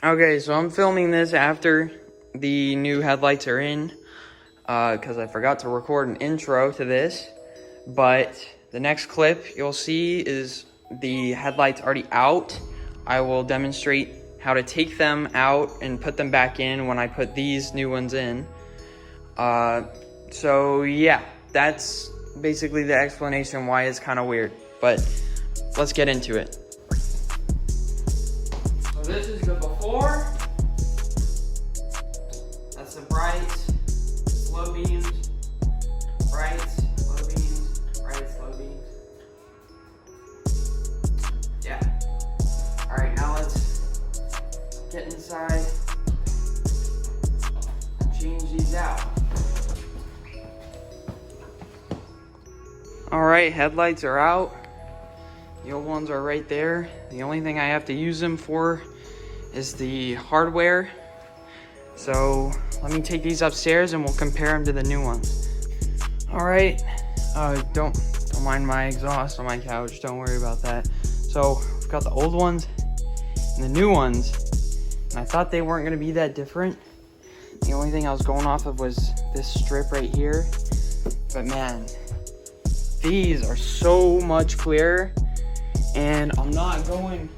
Okay, so I'm filming this after the new headlights are in, because I forgot to record an intro to this, but the next clip you'll see is the headlights already out. I will demonstrate how to take them out and put them back in when I put these new ones in. So yeah, that's basically the explanation why it's kind of weird, but let's get into it. So this is the before. That's the bright, slow beams, bright, slow beams, bright, slow beams. Yeah. Alright, now let's get inside and change these out. Alright, headlights are out. The old ones are right there. The only thing I have to use them for is the hardware. So let me take these upstairs and we'll compare them to the new ones. All right, don't mind my exhaust on my couch. Don't worry about that. So we've got the old ones and the new ones, and I thought they weren't gonna be that different. The only thing I was going off of was this strip right here. But man, these are so much clearer, and I'm not going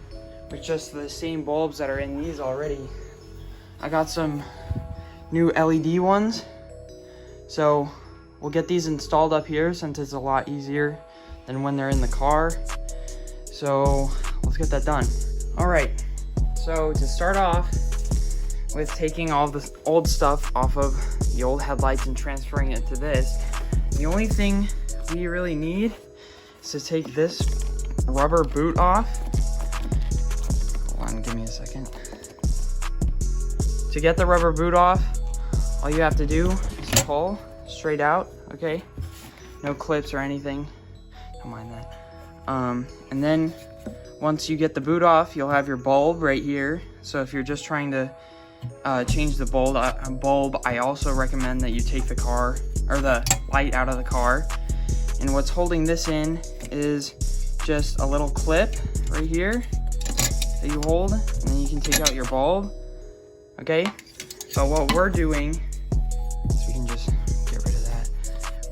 with just the same bulbs that are in these already. I got some new LED ones, so we'll get these installed up here since it's a lot easier than when they're in the car. So let's get that done. All right, so to start off with taking all the old stuff off of the old headlights and transferring it to this, the only thing we really need is to take this rubber boot off. Hold on, give me a second. To get the rubber boot off, all you have to do is pull straight out, okay? No clips or anything, don't mind that. And then once you get the boot off, you'll have your bulb right here. So if you're just trying to change the bulb, I also recommend that you take the car or the light out of the car. And what's holding this in is just a little clip right here that you hold, and then you can take out your bulb. Okay, so what we're doing is we can just get rid of that.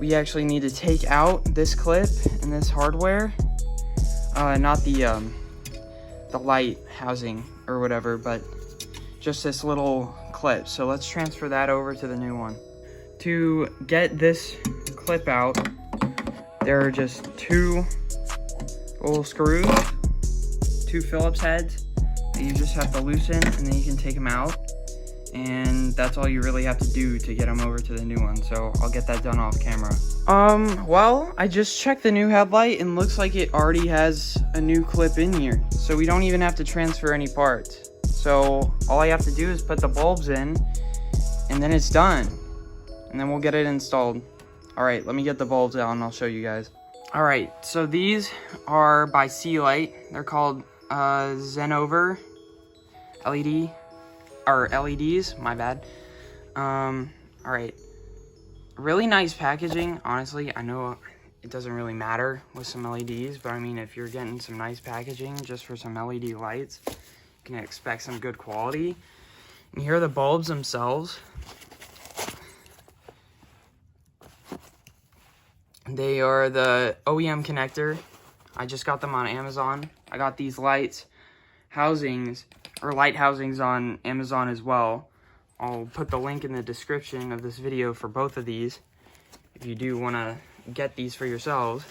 We actually need to take out this clip and this hardware, not the light housing or whatever, but just this little clip. So let's transfer that over to the new one. To get this clip out, there are just two little screws, two Phillips heads that you just have to loosen, and then you can take them out. And that's all you really have to do to get them over to the new one. So I'll get that done off camera. Well, I just checked the new headlight and looks like it already has a new clip in here. So we don't even have to transfer any parts. So all I have to do is put the bulbs in, and then it's done. And then we'll get it installed. All right, let me get the bulbs out and I'll show you guys. All right, so these are by Headlight. They're called Xenover LED. Or LEDs, my bad. All right, really nice packaging. Honestly, I know it doesn't really matter with some LEDs, but I mean, if you're getting some nice packaging just for some LED lights, you can expect some good quality. And here are the bulbs themselves. They are the OEM connector. I just got them on Amazon. I got these light housings on Amazon as well. I'll put the link in the description of this video for both of these if you do want to get these for yourselves.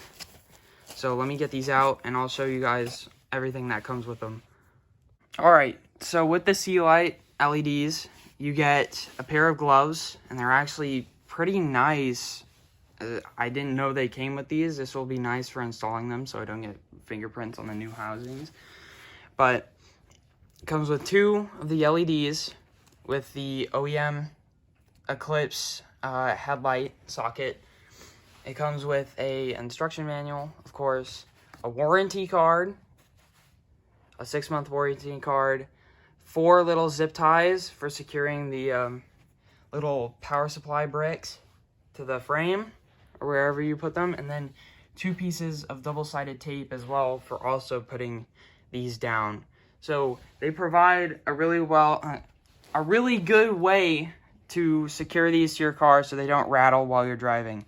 So let me get these out and I'll show you guys everything that comes with them. Alright, so with the Headlight LEDs, you get a pair of gloves, and they're actually pretty nice. I didn't know they came with these. This will be nice for installing them so I don't get fingerprints on the new housings. But it comes with two of the LEDs with the OEM Eclipse headlight socket. It comes with a instruction manual, of course, a warranty card, a 6-month warranty card, 4 little zip ties for securing the little power supply bricks to the frame or wherever you put them, and then 2 pieces of double-sided tape as well for also putting these down. So they provide a really good way to secure these to your car so they don't rattle while you're driving.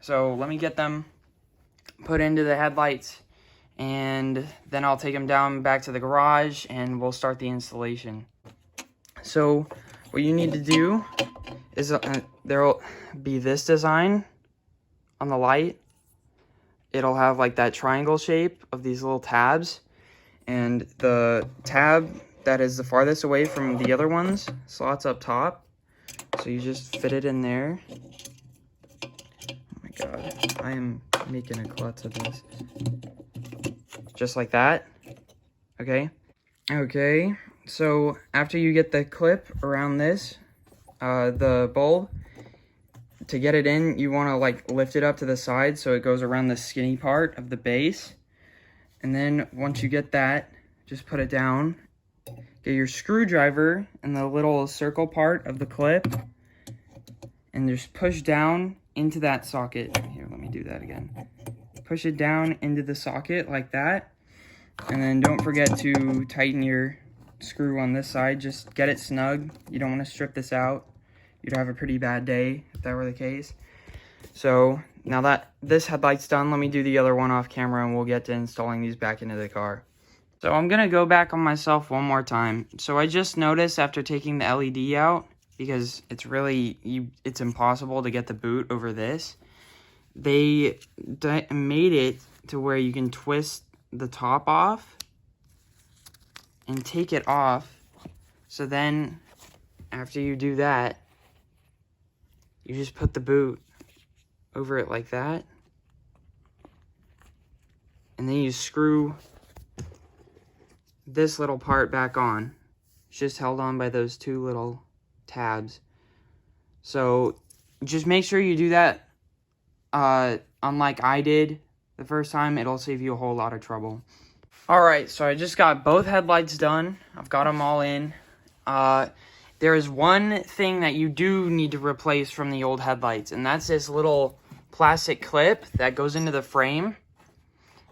So let me get them put into the headlights, and then I'll take them down back to the garage and we'll start the installation. So what you need to do is there'll be this design on the light. It'll have like that triangle shape of these little tabs, and the tab that is the farthest away from the other ones slots up top. So you just fit it in there. Oh my god, I am making a klutz of this. Just like that. Okay. Okay, so after you get the clip around this, the bulb, to get it in, you want to like lift it up to the side so it goes around the skinny part of the base. And then once you get that, just put it down. Get your screwdriver in the little circle part of the clip and just push down into that socket. Here, let me do that again. Push it down into the socket like that. And then don't forget to tighten your screw on this side. Just get it snug. You don't want to strip this out. You'd have a pretty bad day if that were the case. So now that this headlight's done, let me do the other one off camera and we'll get to installing these back into the car. So I'm gonna go back on myself one more time. So I just noticed after taking the LED out, because it's impossible to get the boot over this, they made it to where you can twist the top off and take it off. So then after you do that, you just put the boot over it like that, and then you screw this little part back on. It's just held on by those two little tabs. So just make sure you do that, unlike I did the first time. It'll save you a whole lot of trouble. Alright, so I just got both headlights done. I've got them all in. There is one thing that you do need to replace from the old headlights, and that's this little plastic clip that goes into the frame.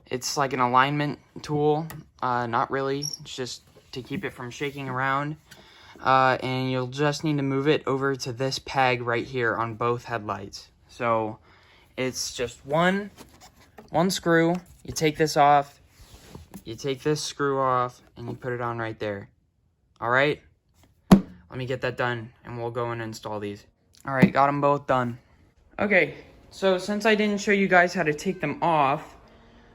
It's like an alignment tool. Not really. It's just to keep it from shaking around. And you'll just need to move it over to this peg right here on both headlights. So it's just one screw. You take this off. You take this screw off and you put it on right there. Alright? Let me get that done and we'll go and install these. Alright, got them both done. Okay, so since I didn't show you guys how to take them off,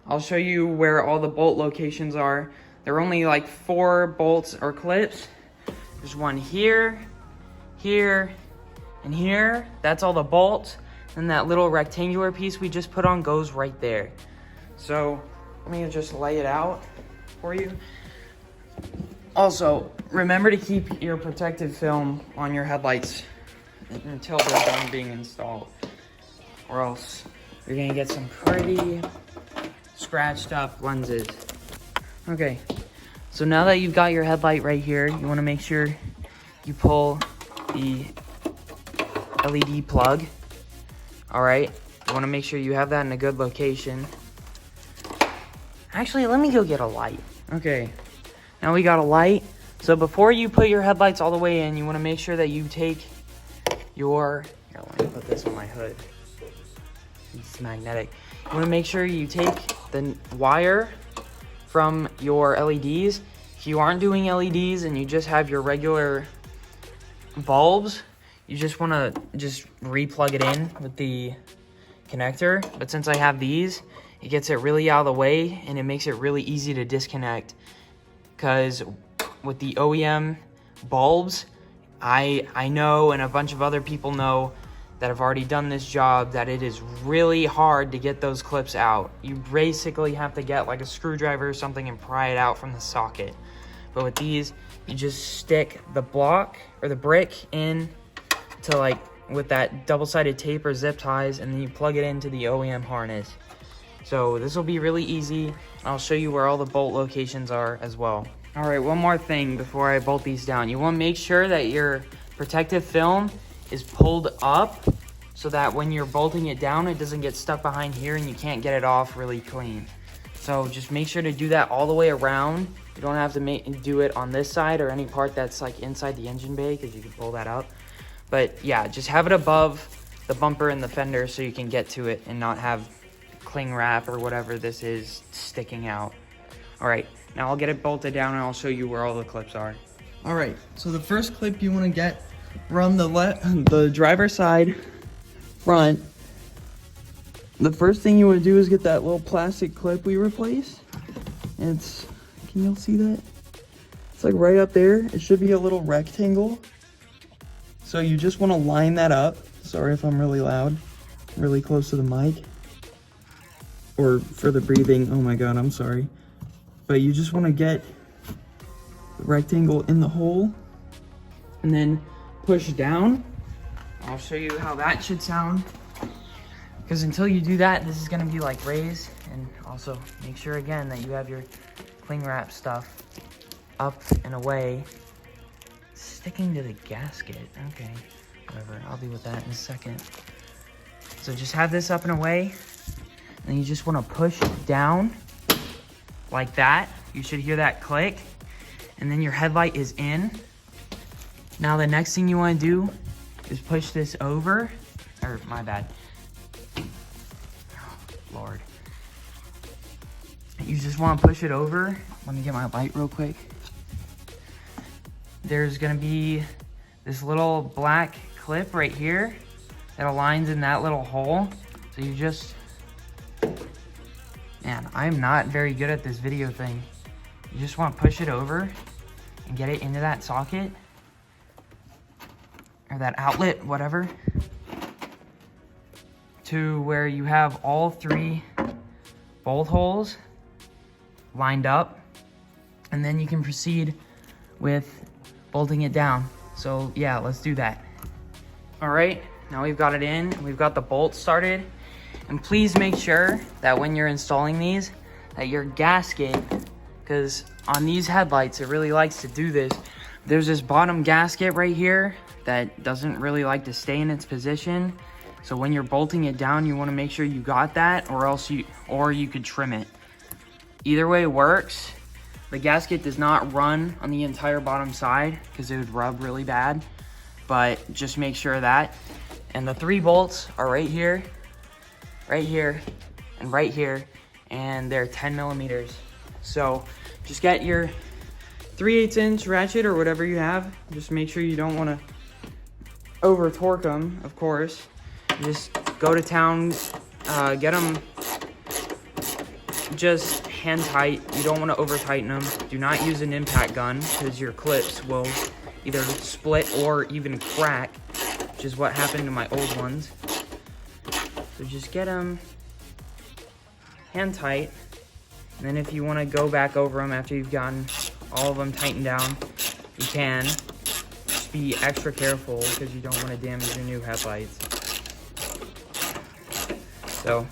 I'll show you where all the bolt locations are. There are only like 4 bolts or clips. There's one here, here, and here. That's all the bolts. And that little rectangular piece we just put on goes right there. So let me just lay it out for you. Also, remember to keep your protective film on your headlights until they're done being installed, or else you're gonna get some pretty scratched up lenses. Okay, so now that you've got your headlight right here, you want to make sure you pull the LED plug. Alright, you want to make sure you have that in a good location. Actually, let me go get a light. Okay, now we got a light. So before you put your headlights all the way in, you want to make sure that you take your... Here, let me put this on my hood. It's magnetic. You want to make sure you take the wire from your LEDs. If you aren't doing LEDs and you just have your regular bulbs, you just want to just re-plug it in with the connector. But since I have these, it gets it really out of the way and it makes it really easy to disconnect. Because with the OEM bulbs, I know, and a bunch of other people know that have already done this job, that it is really hard to get those clips out. You basically have to get like a screwdriver or something and pry it out from the socket. But with these, you just stick the block or the brick in to like with that double-sided tape or zip ties, and then you plug it into the OEM harness. So this will be really easy. I'll show you where all the bolt locations are as well. All right, one more thing before I bolt these down. You want to make sure that your protective film is pulled up so that when you're bolting it down, it doesn't get stuck behind here and you can't get it off really clean. So just make sure to do that all the way around You don't have to do it on this side or any part that's like inside the engine bay, because you can pull that up. But yeah, just have it above the bumper and the fender so you can get to it and not have cling wrap or whatever this is sticking out. All right, now I'll get it bolted down and I'll show you where all the clips are. All right, so the first clip you want to get from the driver's side front, the first thing you want to do is get that little plastic clip we replaced. And can you see that? It's like right up there. It should be a little rectangle. So you just want to line that up. Sorry if I'm really loud, really close to the mic. Or for the breathing, oh my God, I'm sorry. But you just want to get the rectangle in the hole and then push down. I'll show you how that should sound. Because until you do that, this is going to be like raised. And also make sure again that you have your cling wrap stuff up and away. Sticking to the gasket. Okay, whatever. I'll deal with that in a second. So just have this up and away. And you just want to push down like that. You should hear that click. And then your headlight is in. Now the next thing you want to do is push this over. Or my bad. Oh, Lord. You just want to push it over. Let me get my light real quick. There's going to be this little black clip right here that aligns in that little hole. So you just... Man, I'm not very good at this video thing. You just want to push it over and get it into that socket. Or that outlet, whatever. To where you have all three bolt holes lined up. And then you can proceed with bolting it down. So yeah, let's do that. All right, now we've got it in. We've got the bolts started. And please make sure that when you're installing these, that your gasket, because on these headlights, it really likes to do this. There's this bottom gasket right here that doesn't really like to stay in its position. So when you're bolting it down, you want to make sure you got that, or else you could trim it. Either way works. The gasket does not run on the entire bottom side because it would rub really bad, but just make sure of that. And the three bolts are right here, and right here, and they're 10 millimeters. So just get your 3/8 inch ratchet or whatever you have. Just make sure you don't want to over torque them, of course. Just go to town, get them just hand tight. You don't want to over tighten them. Do not use an impact gun because your clips will either split or even crack, which is what happened to my old ones. So just get them hand tight. And then if you want to go back over them after you've gotten all of them tightened down, you can. Just be extra careful because you don't want to damage your new headlights. So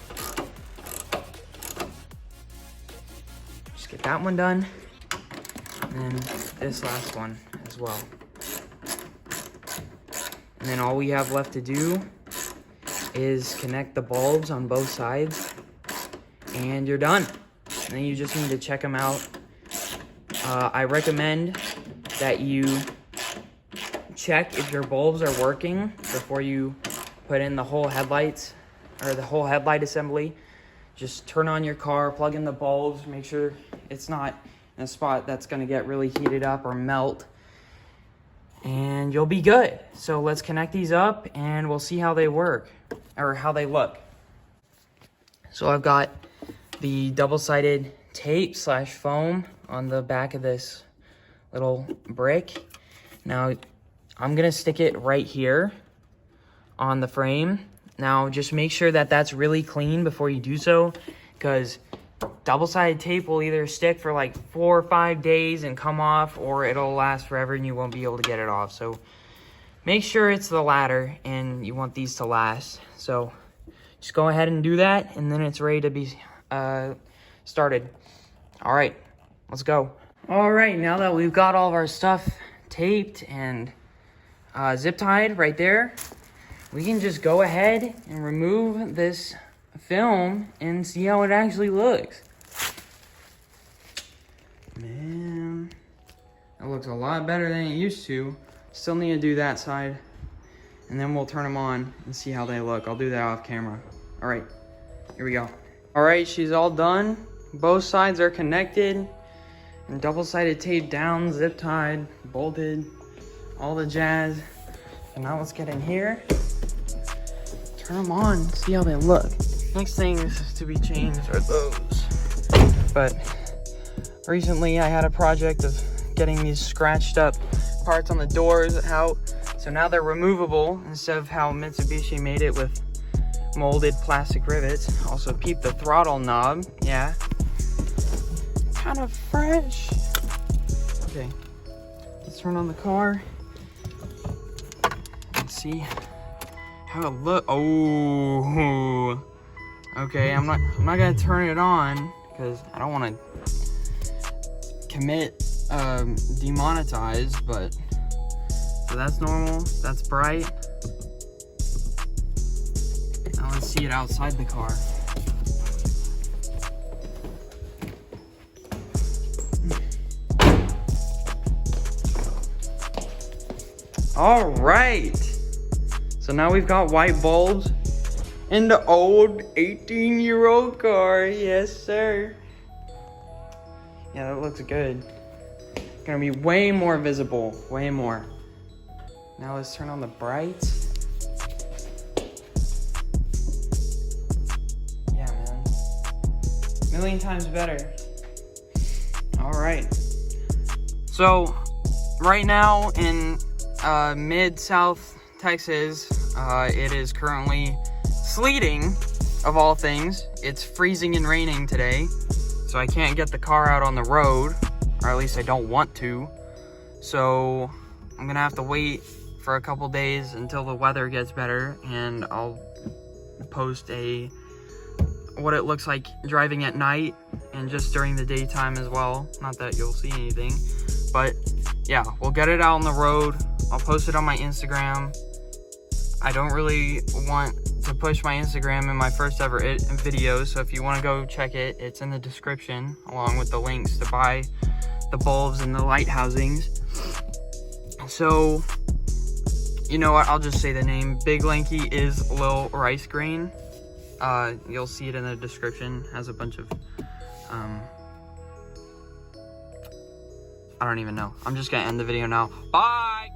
just get that one done, and then this last one as well. And then all we have left to do is connect the bulbs on both sides, and you're done. And then you just need to check them out. I recommend that you check if your bulbs are working before you put in the whole headlights or the whole headlight assembly. Just turn on your car, plug in the bulbs, make sure it's not in a spot that's going to get really heated up or melt, and you'll be good. So let's connect these up and we'll see how they work or how they look. So I've got the double-sided tape / foam on the back of this little brick. Now I'm gonna stick it right here on the frame. Now just make sure that that's really clean before you do so, because double-sided tape will either stick for like 4 or 5 days and come off, or it'll last forever and you won't be able to get it off. So make sure it's the latter and you want these to last. So just go ahead and do that, and then it's ready to be started. All right, let's go. All right, now that we've got all of our stuff taped and zip tied right there, we can just go ahead and remove this film and see how it actually looks. Man, that looks a lot better than it used to. Still need to do that side. And then we'll turn them on and see how they look. I'll do that off camera. All right, here we go. All right, she's all done. Both sides are connected and double-sided tape down, zip tied, bolted, all the jazz. And now let's get in here, turn them on, see how they look. Next things to be changed are those. But recently I had a project of getting these scratched up parts on the doors out. So now they're removable instead of how Mitsubishi made it with molded plastic rivets. Also peep the throttle knob, yeah. Kind of fresh. Okay, let's turn on the car and see how it look. Oh, okay. I'm not gonna turn it on because I don't want to commit demonetize. But so that's normal. That's bright. Now let's see it outside the car. All right, so now we've got white bulbs in the old 18-year-old car. Yes, sir. Yeah, that looks good. Gonna be way more visible, way more. Now let's turn on the brights. Yeah, man. A million times better. All right. So, right now in mid-South Texas, it is currently sleeting, of all things. It's freezing and raining today, so I can't get the car out on the road, or at least I don't want to. So I'm gonna have to wait for a couple days until the weather gets better, and I'll post what it looks like driving at night and just during the daytime as well. Not that you'll see anything, but yeah, we'll get it out on the road. I'll post it on my Instagram. I don't really want to push my Instagram in my first ever video, so if you want to go check it, it's in the description along with the links to buy the bulbs and the light housings. So, you know what, I'll just say the name. Big Lanky is Lil Rice Grain. You'll see it in the description. Has a bunch of I don't even know. I'm just gonna end the video now. Bye!